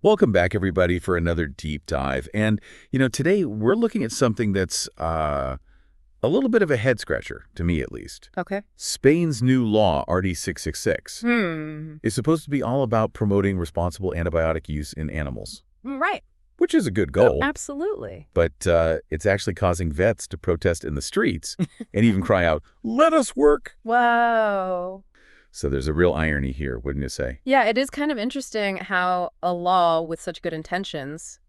Welcome back, everybody, for another deep dive. And, today we're looking at something that's a little bit of a head-scratcher, to me at least. Okay. Spain's new law, RD666, is supposed to be all about promoting responsible antibiotic use in animals. Right. Which is a good goal. Oh, absolutely. But it's actually causing vets to protest in the streets and even cry out, "Let us work!" Whoa. So there's a real irony here, wouldn't you say? Yeah, it is kind of interesting how a law with such good intentions,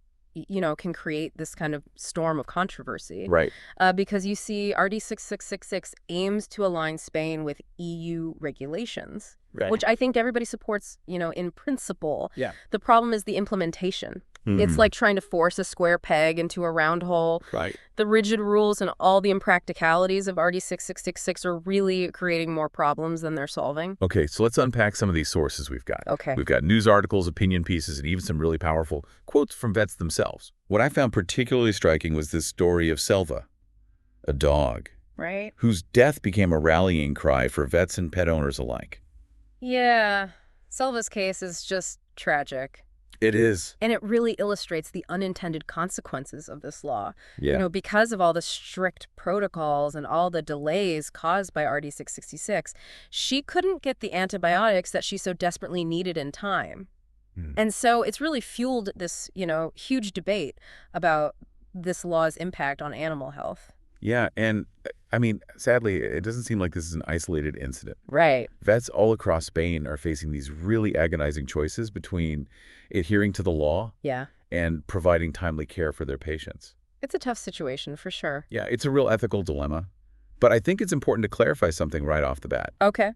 can create this kind of storm of controversy. Right. Because you see RD6666 aims to align Spain with EU regulations, Right. which I think everybody supports, in principle. Yeah. The problem is the implementation. It's like trying to force a square peg into a round hole. Right. The rigid rules and all the impracticalities of RD6666 are really creating more problems than they're solving. Okay, so let's unpack some of these sources we've got. Okay. We've got news articles, opinion pieces, and even some really powerful quotes from vets themselves. What I found particularly striking was this story of Selva, a dog, Right? whose death became a rallying cry for vets and pet owners alike. Yeah. Selva's case is just tragic. It is. And it really illustrates the unintended consequences of this law. Yeah. Because of all the strict protocols and all the delays caused by RD666, she couldn't get the antibiotics that she so desperately needed in time. And so it's really fueled this, huge debate about this law's impact on animal health. Yeah, and sadly, it doesn't seem like this is an isolated incident. Right. Vets all across Spain are facing these really agonizing choices between adhering to the law Yeah. and providing timely care for their patients. It's a tough situation for sure. Yeah, it's a real ethical dilemma. But I think it's important to clarify something right off the bat. Okay.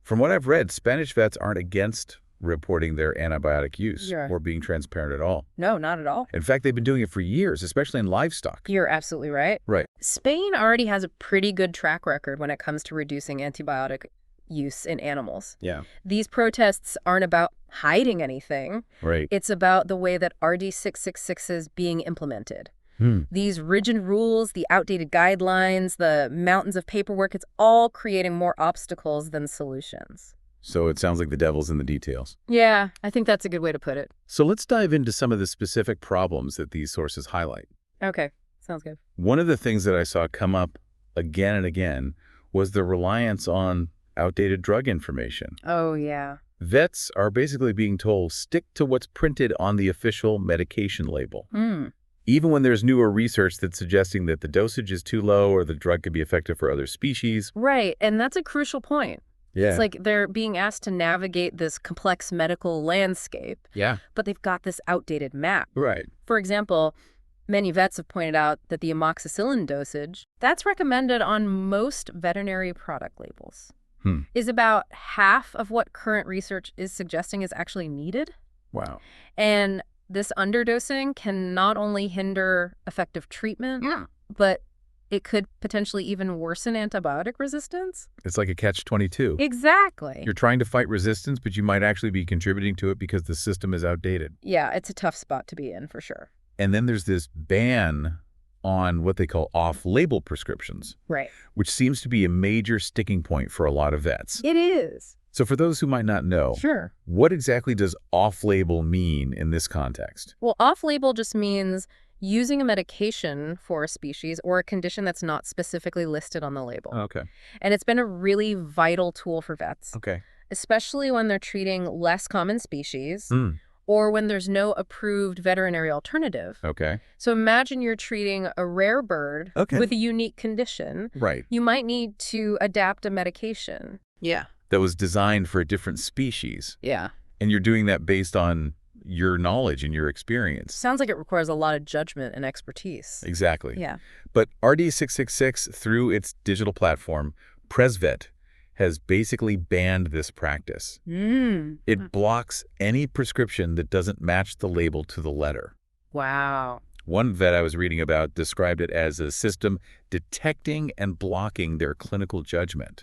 From what I've read, Spanish vets aren't against reporting their antibiotic use Yeah. or being transparent at all. No, not at all. In fact, they've been doing it for years, especially in livestock. You're absolutely right. Right. Spain already has a pretty good track record when it comes to reducing antibiotic use in animals. Yeah. These protests aren't about hiding anything. Right. It's about the way that RD666 is being implemented. These rigid rules, the outdated guidelines, the mountains of paperwork, it's all creating more obstacles than solutions. So it sounds like the devil's in the details. Yeah, I think that's a good way to put it. So let's dive into some of the specific problems that these sources highlight. Okay, sounds good. One of the things that I saw come up again and again was the reliance on outdated drug information. Oh, yeah. Vets are basically being told, stick to what's printed on the official medication label. Even when there's newer research that's suggesting that the dosage is too low or the drug could be effective for other species. Right, and that's a crucial point. Yeah. It's like they're being asked to navigate this complex medical landscape, Yeah. but they've got this outdated map. Right. For example, many vets have pointed out that the Amoxicillin dosage, that's recommended on most veterinary product labels, is about half of what current research is suggesting is actually needed. Wow. And this underdosing can not only hinder effective treatment, but it could potentially even worsen antibiotic resistance. It's like a catch-22. Exactly. You're trying to fight resistance, but you might actually be contributing to it because the system is outdated. Yeah, it's a tough spot to be in for sure. And then there's this ban on what they call off-label prescriptions, Right. which seems to be a major sticking point for a lot of vets. It is. So for those who might not know, Sure. what exactly does off-label mean in this context? Well, off-label just means using a medication for a species or a condition that's not specifically listed on the label. Okay. And it's been a really vital tool for vets, Okay. especially when they're treating less common species or when there's no approved veterinary alternative. Okay. So imagine you're treating a rare bird with a unique condition. Right. You might need to adapt a medication. Yeah. That was designed for a different species. Yeah. And you're doing that based on your knowledge and your experience. Sounds like it requires a lot of judgment and expertise. Exactly. Yeah. But RD666, through its digital platform, PresVet, has basically banned this practice. It blocks any prescription that doesn't match the label to the letter. Wow. One vet I was reading about described it as a system detecting and blocking their clinical judgment,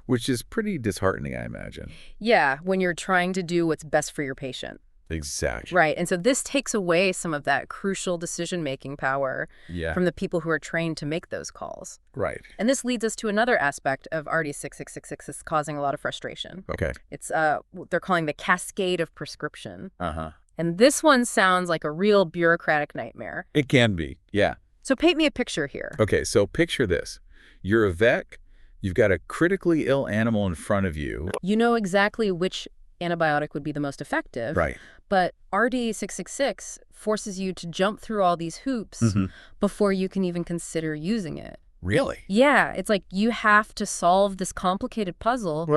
which is pretty disheartening, I imagine. Yeah, when you're trying to do what's best for your patient. Exactly. Right. And so this takes away some of that crucial decision-making power from the people who are trained to make those calls. Right. And this leads us to another aspect of RD666 that's causing a lot of frustration. Okay. It's they're calling the cascade of prescription. Uh-huh. And this one sounds like a real bureaucratic nightmare. It can be, yeah. So paint me a picture here. Okay, so picture this. You're a vet. You've got a critically ill animal in front of you. You know exactly which antibiotic would be the most effective. Right. But RD666 forces you to jump through all these hoops before you can even consider using it. Really? Yeah, it's like you have to solve this complicated puzzle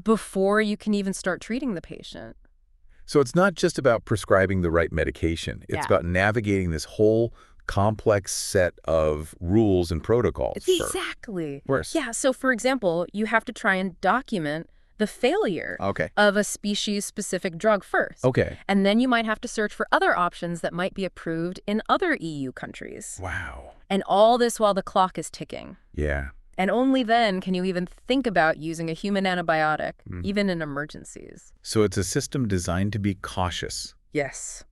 before you can even start treating the patient. So it's not just about prescribing the right medication. It's about navigating this whole complex set of rules and protocols. Exactly. Worse. Yeah, so for example, you have to try and document the failure of a species-specific drug first. And then you might have to search for other options that might be approved in other EU countries. Wow. And all this while the clock is ticking. Yeah. And only then can you even think about using a human antibiotic, even in emergencies. So it's a system designed to be cautious. Yes.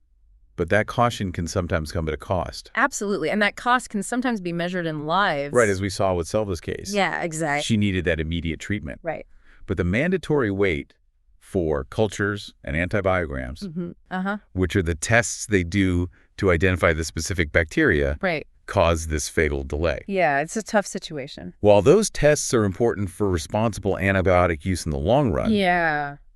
But that caution can sometimes come at a cost. Absolutely. And that cost can sometimes be measured in lives. Right, as we saw with Selva's case. Yeah, exactly. She needed that immediate treatment. Right. But the mandatory wait for cultures and antibiograms, which are the tests they do to identify the specific bacteria, cause this fatal delay. Yeah, it's a tough situation. While those tests are important for responsible antibiotic use in the long run,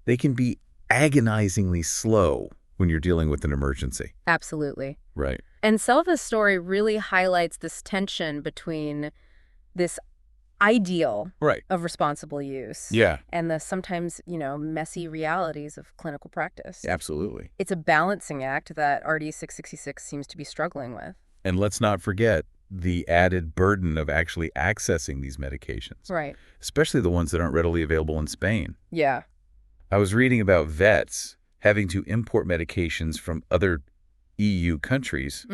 they can be agonizingly slow when you're dealing with an emergency. Absolutely. Right. And Selva's story really highlights this tension between this ideal of responsible use and the sometimes, messy realities of clinical practice. Absolutely. It's a balancing act that RD666 seems to be struggling with. And let's not forget the added burden of actually accessing these medications. Right. Especially the ones that aren't readily available in Spain. Yeah. I was reading about vets having to import medications from other EU countries,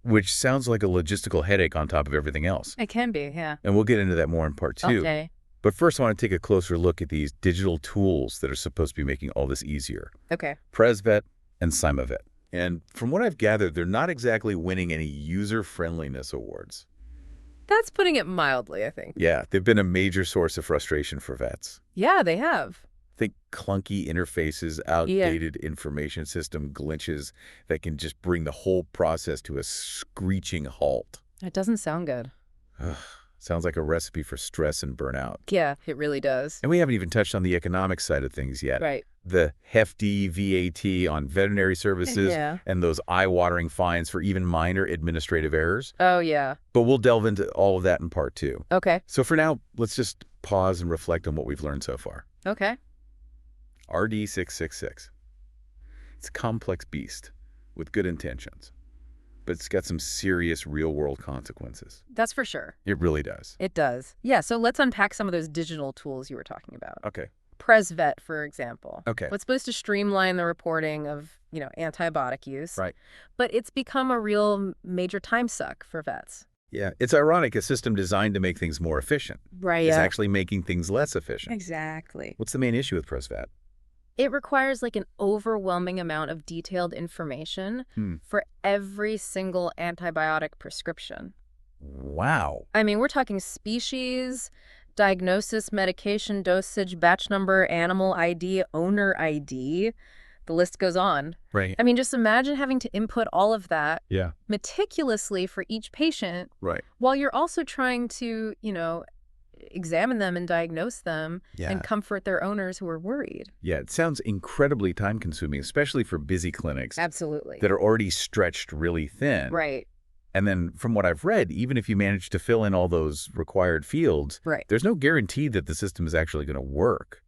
which sounds like a logistical headache on top of everything else. It can be, yeah. And we'll get into that more in part 2. Okay. But first, I want to take a closer look at these digital tools that are supposed to be making all this easier. Okay. Vet and Simet. And from what I've gathered, they're not exactly winning any user-friendliness awards. That's putting it mildly, I think. Yeah, they've been a major source of frustration for vets. Yeah, they have. Think clunky interfaces, outdated information system glitches that can just bring the whole process to a screeching halt. It doesn't sound good. Sounds like a recipe for stress and burnout. Yeah, it really does. And we haven't even touched on the economic side of things yet. Right. The hefty VAT on veterinary services and those eye-watering fines for even minor administrative errors. Oh, yeah. But we'll delve into all of that in part 2. Okay. So for now, let's just pause and reflect on what we've learned so far. Okay. RD666. It's a complex beast with good intentions, but it's got some serious real-world consequences. That's for sure. It really does. It does. Yeah, so let's unpack some of those digital tools you were talking about. Okay. Vet, for example. Okay. It's supposed to streamline the reporting of, antibiotic use. Right. But it's become a real major time suck for vets. Yeah, it's ironic. A system designed to make things more efficient is actually making things less efficient. Exactly. What's the main issue with Vet? It requires like an overwhelming amount of detailed information for every single antibiotic prescription. Wow. I mean, we're talking species, diagnosis, medication, dosage, batch number, animal ID, owner ID. The list goes on. Right. I mean, just imagine having to input all of that meticulously for each patient while you're also trying to, examine them and diagnose them and comfort their owners who are worried. Yeah, it sounds incredibly time-consuming, especially for busy clinics. Absolutely. That are already stretched really thin. Right. And then from what I've read, even if you manage to fill in all those required fields, there's no guarantee that the system is actually going to work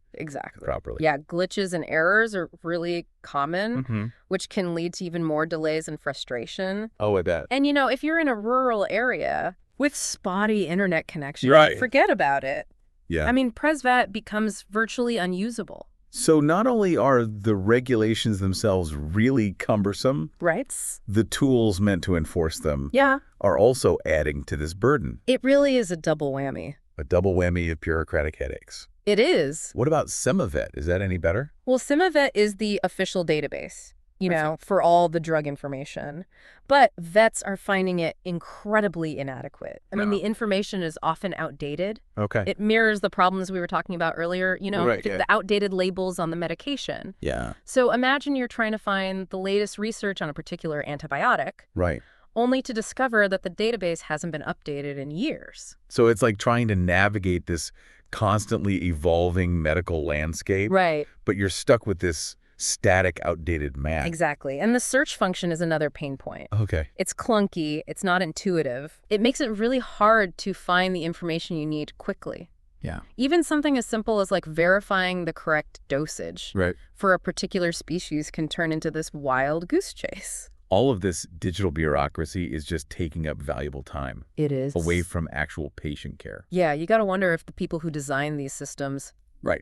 properly. Yeah, glitches and errors are really common, which can lead to even more delays and frustration. Oh, I bet. And, if you're in a rural area with spotty internet connection, forget about it. Yeah. I mean, Vet becomes virtually unusable. So not only are the regulations themselves really cumbersome, the tools meant to enforce them are also adding to this burden. It really is a double whammy. A double whammy of bureaucratic headaches. It is. What about Simet? Is that any better? Well, Simet is the official database. for all the drug information. But vets are finding it incredibly inadequate. I mean, the information is often outdated. Okay. It mirrors the problems we were talking about earlier, the outdated labels on the medication. Yeah. So imagine you're trying to find the latest research on a particular antibiotic. Right. Only to discover that the database hasn't been updated in years. So it's like trying to navigate this constantly evolving medical landscape. Right. But you're stuck with this static, outdated map. Exactly. And the search function is another pain point. Okay. It's clunky. It's not intuitive. It makes it really hard to find the information you need quickly. Yeah. Even something as simple as like verifying the correct dosage for a particular species can turn into this wild goose chase. All of this digital bureaucracy is just taking up valuable time. It is. Away from actual patient care. Yeah, you got to wonder if the people who design these systems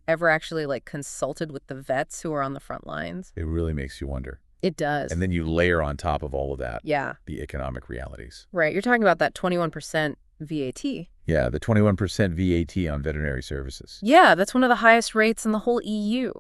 ever actually consulted with the vets who are on the front lines. It really makes you wonder. It does. And then you layer on top of all of that the economic realities. Right. You're talking about that 21% VAT. Yeah, the 21% VAT on veterinary services. Yeah, that's one of the highest rates in the whole EU.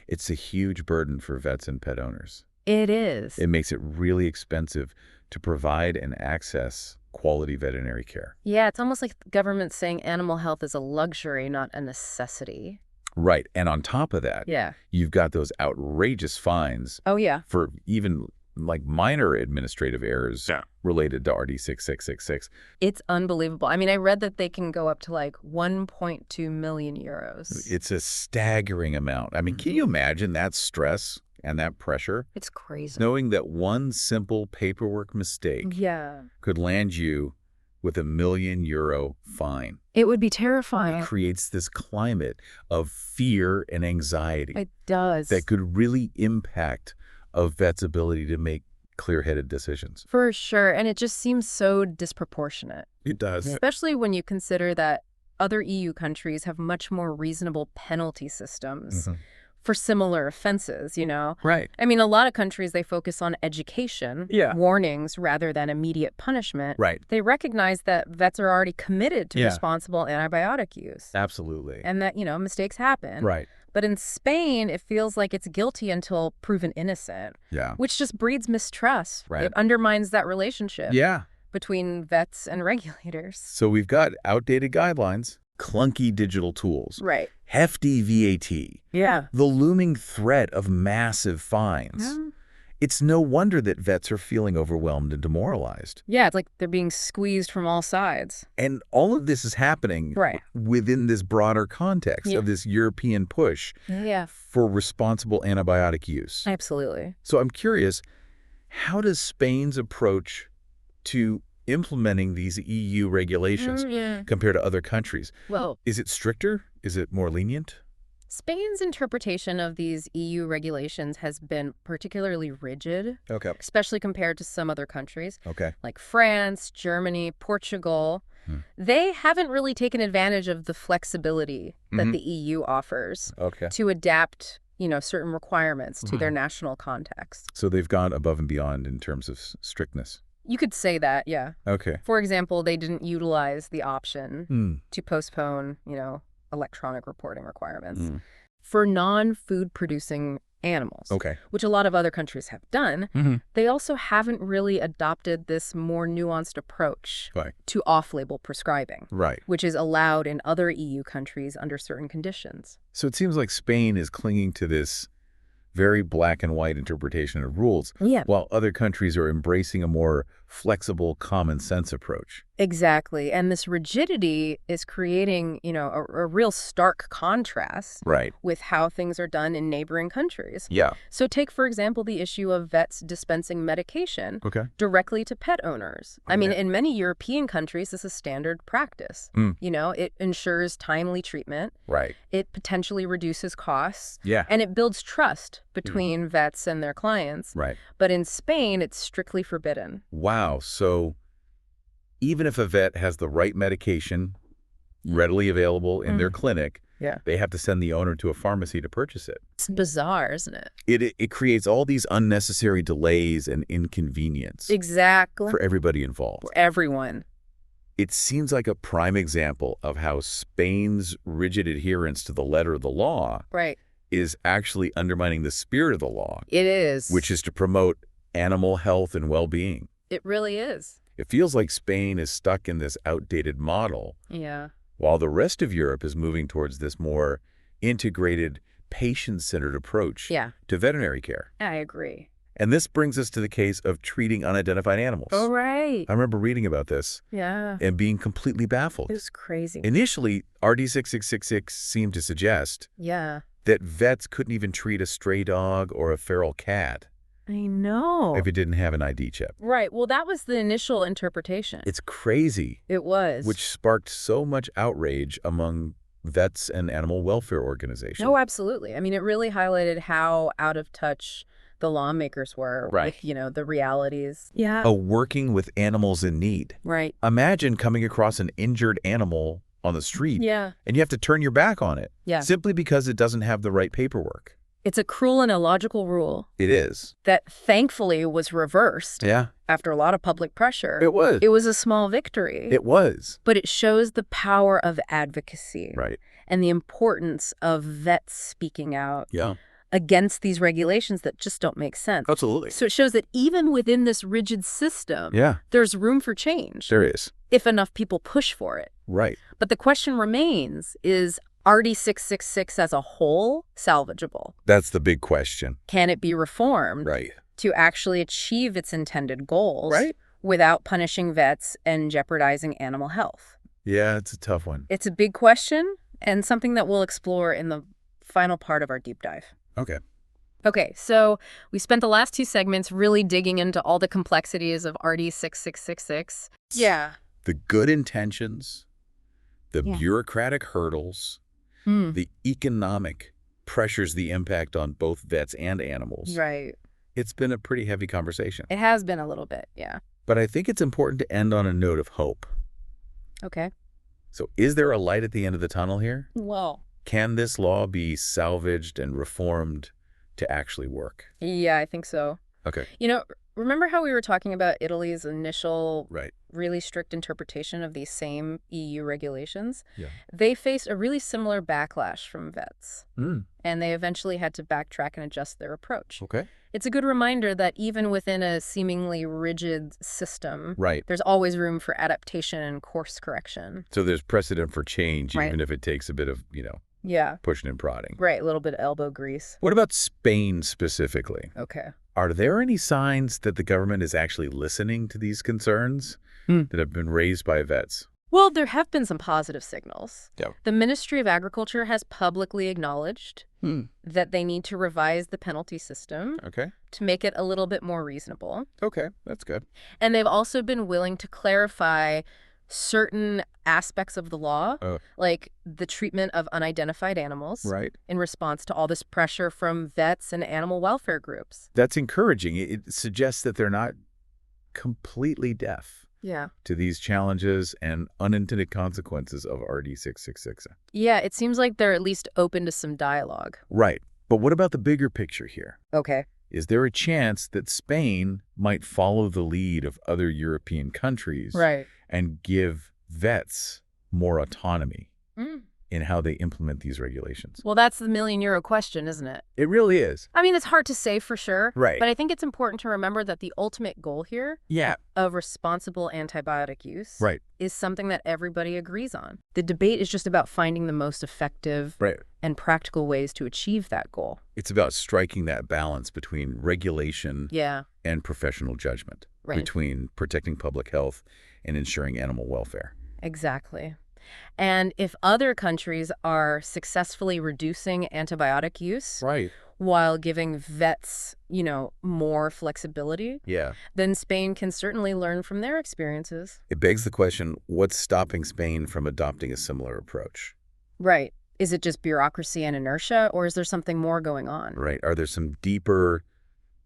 It's a huge burden for vets and pet owners. It is. It makes it really expensive to provide and access quality veterinary care. Yeah, it's almost like the government saying animal health is a luxury, not a necessity. Right. And on top of that, you've got those outrageous fines. Oh, yeah. For even minor administrative errors related to RD666. It's unbelievable. I mean, I read that they can go up to 1.2 million euros. It's a staggering amount. I mean, can you imagine that stress and that pressure? It's crazy. Knowing that one simple paperwork mistake could land you with €1 million fine. It would be terrifying. It creates this climate of fear and anxiety. It does. That could really impact a vet's ability to make clear-headed decisions. For sure. And it just seems so disproportionate. It does. Especially when you consider that other EU countries have much more reasonable penalty systems for similar offenses, Right. I mean, a lot of countries, they focus on education, warnings, rather than immediate punishment. Right. They recognize that vets are already committed to responsible antibiotic use. Absolutely. And that, mistakes happen. Right. But in Spain, it feels like it's guilty until proven innocent. Yeah. Which just breeds mistrust. Right. It undermines that relationship. Yeah. Between vets and regulators. So we've got outdated guidelines, clunky digital tools. Right. Hefty VAT. Yeah. The looming threat of massive fines. Yeah. It's no wonder that vets are feeling overwhelmed and demoralized. Yeah, it's like they're being squeezed from all sides. And all of this is happening within this broader context of this European push for responsible antibiotic use. Absolutely. So I'm curious, how does Spain's approach to implementing these EU regulations compared to other countries? Well, is it stricter? Is it more lenient? Spain's interpretation of these EU regulations has been particularly rigid, especially compared to some other countries, like France, Germany, Portugal. They haven't really taken advantage of the flexibility that the EU offers to adapt, certain requirements to their national context. So they've gone above and beyond in terms of strictness. You could say that, yeah. Okay. For example, they didn't utilize the option to postpone, electronic reporting requirements for non-food producing animals, which a lot of other countries have done. They also haven't really adopted this more nuanced approach to off-label prescribing, which is allowed in other EU countries under certain conditions. So it seems like Spain is clinging to this very black and white interpretation of rules, while other countries are embracing a more flexible, common sense approach. Exactly. And this rigidity is creating, a real stark contrast with how things are done in neighboring countries. Yeah. So take, for example, the issue of vets dispensing medication directly to pet owners. I mean, in many European countries, this is standard practice. It ensures timely treatment. It potentially reduces costs. And it builds trust between vets and their clients. But in Spain, it's strictly forbidden. Wow. So even if a vet has the right medication readily available in their clinic, they have to send the owner to a pharmacy to purchase it. It's bizarre, isn't it? It creates all these unnecessary delays and inconvenience. Exactly. For everybody involved. For everyone. It seems like a prime example of how Spain's rigid adherence to the letter of the law is actually undermining the spirit of the law. It is. Which is to promote animal health and well-being. It really is. It feels like Spain is stuck in this outdated model. Yeah. While the rest of Europe is moving towards this more integrated, patient-centered approach to veterinary care. I agree. And this brings us to the case of treating unidentified animals. Oh, right. I remember reading about this and being completely baffled. It was crazy. Initially, RD666 seemed to suggest that vets couldn't even treat a stray dog or a feral cat. I know. If it didn't have an ID chip. Right. Well, that was the initial interpretation. It's crazy. It was. Which sparked so much outrage among vets and animal welfare organizations. Oh, absolutely. I mean, it really highlighted how out of touch the lawmakers were with, the realities. Yeah. Working with animals in need. Right. Imagine coming across an injured animal on the street. And you have to turn your back on it. Simply because it doesn't have the right paperwork. It's a cruel and illogical rule. It is. That thankfully was reversed. After a lot of public pressure. It was. It was a small victory. It was. But it shows the power of advocacy. Right. And the importance of vets speaking out. Yeah. Against these regulations that just don't make sense. Absolutely. So it shows that even within this rigid system, there's room for change. There is. If enough people push for it. Right. But the question remains, is RD666 as a whole salvageable? That's the big question. Can it be reformed to actually achieve its intended goals without punishing vets and jeopardizing animal health? Yeah, it's a tough one. It's a big question and something that we'll explore in the final part of our deep dive. Okay, so we spent the last two segments really digging into all the complexities of RD666. The good intentions, the bureaucratic hurdles, the economic pressures, the impact on both vets and animals. Right. It's been a pretty heavy conversation. It has been a little bit, But I think it's important to end on a note of hope. Okay. So is there a light at the end of the tunnel here? Well, can this law be salvaged and reformed to actually work? Yeah, I think so. Okay. Remember how we were talking about Italy's initial really strict interpretation of these same EU regulations? Yeah. They faced a really similar backlash from vets. Mm. And they eventually had to backtrack and adjust their approach. Okay. It's a good reminder that even within a seemingly rigid system, there's always room for adaptation and course correction. So there's precedent for change, even if it takes a bit of, pushing and prodding. Right, a little bit of elbow grease. What about Spain specifically? Okay. Are there any signs that the government is actually listening to these concerns that have been raised by vets? Well, there have been some positive signals. Yeah. The Ministry of Agriculture has publicly acknowledged that they need to revise the penalty system to make it a little bit more reasonable. Okay, that's good. And they've also been willing to clarify certain aspects of the law, like the treatment of unidentified animals, in response to all this pressure from vets and animal welfare groups. That's encouraging. It suggests that they're not completely deaf to these challenges and unintended consequences of RD666. Yeah, it seems like they're at least open to some dialogue. Right. But what about the bigger picture here? Okay. Is there a chance that Spain might follow the lead of other European countries and give vets more autonomy in how they implement these regulations? Well, that's the million-euro question, isn't it? It really is. I mean, it's hard to say for sure. Right. But I think it's important to remember that the ultimate goal here of responsible antibiotic use is something that everybody agrees on. The debate is just about finding the most effective and practical ways to achieve that goal. It's about striking that balance between regulation and professional judgment, between protecting public health and ensuring animal welfare. Exactly. And if other countries are successfully reducing antibiotic use while giving vets, more flexibility, then Spain can certainly learn from their experiences. It begs the question, what's stopping Spain from adopting a similar approach? Right. Is it just bureaucracy and inertia, or is there something more going on? Right. Are there some deeper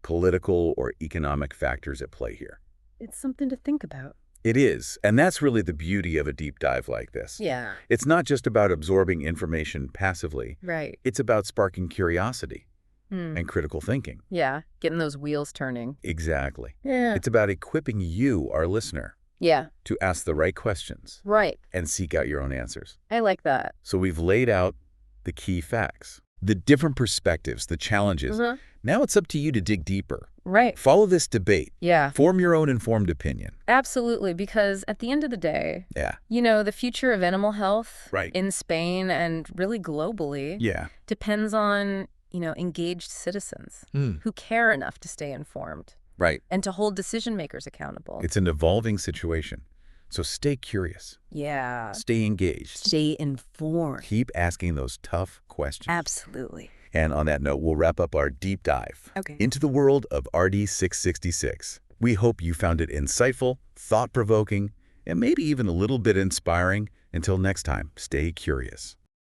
political or economic factors at play here? It's something to think about. It is. And that's really the beauty of a deep dive like this. Yeah. It's not just about absorbing information passively. Right. It's about sparking curiosity and critical thinking. Yeah. Getting those wheels turning. Exactly. Yeah. It's about equipping you, our listener, to ask the right questions. Right. And seek out your own answers. I like that. So we've laid out the key facts. The different perspectives, the challenges. Now it's up to you to dig deeper. Right. Follow this debate. Yeah. Form your own informed opinion. Absolutely, because at the end of the day, the future of animal health in Spain and really globally depends on, engaged citizens who care enough to stay informed. Right. And to hold decision makers accountable. It's an evolving situation. So stay curious. Yeah. Stay engaged. Stay informed. Keep asking those tough questions. Absolutely. And on that note, we'll wrap up our deep dive into the world of RD666. We hope you found it insightful, thought-provoking, and maybe even a little bit inspiring. Until next time, stay curious.